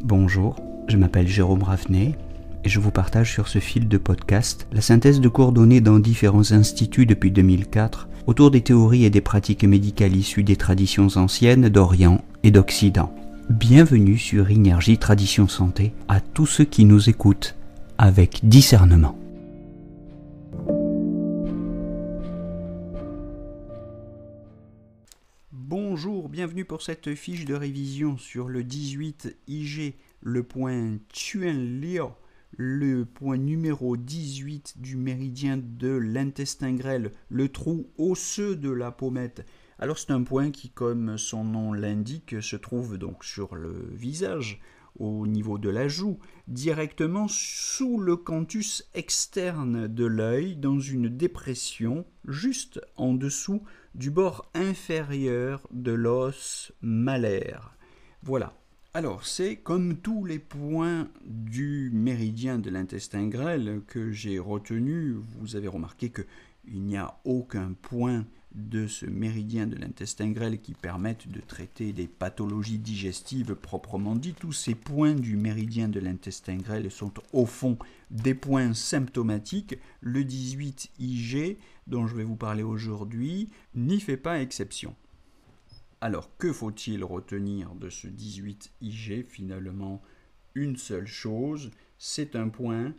Bonjour, je m'appelle Jérôme Ravenet et je vous partage sur ce fil de podcast la synthèse de cours donnés dans différents instituts depuis 2004 autour des théories et des pratiques médicales issues des traditions anciennes d'Orient et d'Occident. Bienvenue sur Énergie Tradition Santé à tous ceux qui nous écoutent avec discernement. Bonjour, bienvenue pour cette fiche de révision sur le 18 IG, le point Chuan-Liao, le point numéro 18 du méridien de l'intestin grêle, le trou osseux de la pommette. Alors c'est un point qui, comme son nom l'indique, se trouve donc sur le visage, au niveau de la joue, directement sous le canthus externe de l'œil, dans une dépression juste en dessous du bord inférieur de l'os malaire. Voilà. Alors, c'est comme tous les points du méridien de l'intestin grêle que j'ai retenu. Vous avez remarqué qu'il n'y a aucun point de ce méridien de l'intestin grêle qui permette de traiter des pathologies digestives proprement dit. Tous ces points du méridien de l'intestin grêle sont au fond des points symptomatiques. Le 18 IG, dont je vais vous parler aujourd'hui, n'y fait pas exception. Alors, que faut-il retenir de ce 18 IG? Finalement, une seule chose, c'est un point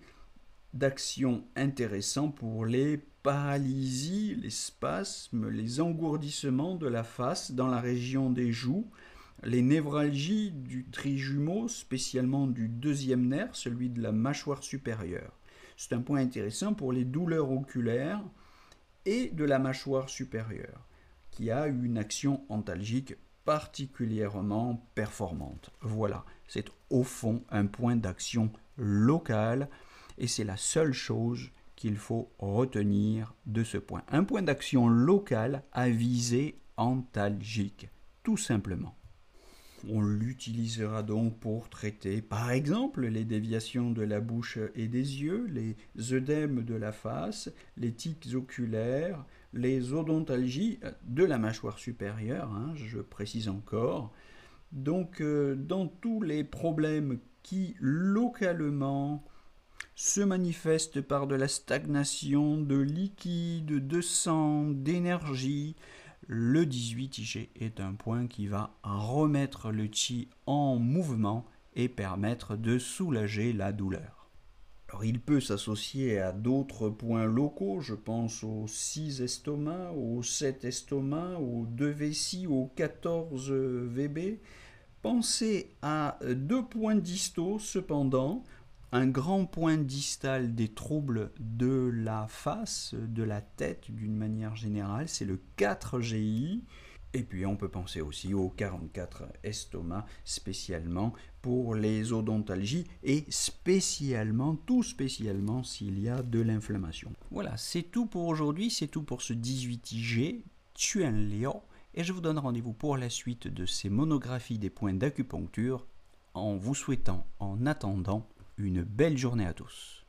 d'action intéressant pour les paralysies, les spasmes, les engourdissements de la face dans la région des joues, les névralgies du trijumeau, spécialement du deuxième nerf, celui de la mâchoire supérieure. C'est un point intéressant pour les douleurs oculaires et de la mâchoire supérieure, qui a une action antalgique particulièrement performante. Voilà, c'est au fond un point d'action local et c'est la seule chose qu'il faut retenir de ce point. Un point d'action local à visée antalgique, tout simplement. On l'utilisera donc pour traiter, par exemple, les déviations de la bouche et des yeux, les œdèmes de la face, les tics oculaires, les odontalgies de la mâchoire supérieure, je précise encore. Donc, dans tous les problèmes qui, localement, se manifestent par de la stagnation de liquide, de sang, d'énergie, le 18 IG est un point qui va remettre le chi en mouvement et permettre de soulager la douleur. Alors, il peut s'associer à d'autres points locaux, je pense aux 6 estomacs, aux 7 estomacs, aux 2 vessies, aux 14 VB. Pensez à 2 points distaux cependant, un grand point distal des troubles de la face, de la tête d'une manière générale, c'est le 4 GI. Et puis on peut penser aussi au 44 estomac, spécialement pour les odontalgies et tout spécialement s'il y a de l'inflammation. Voilà, c'est tout pour aujourd'hui, c'est tout pour ce 18 IG, Chuan-Liao, et je vous donne rendez-vous pour la suite de ces monographies des points d'acupuncture en vous souhaitant en attendant une belle journée à tous.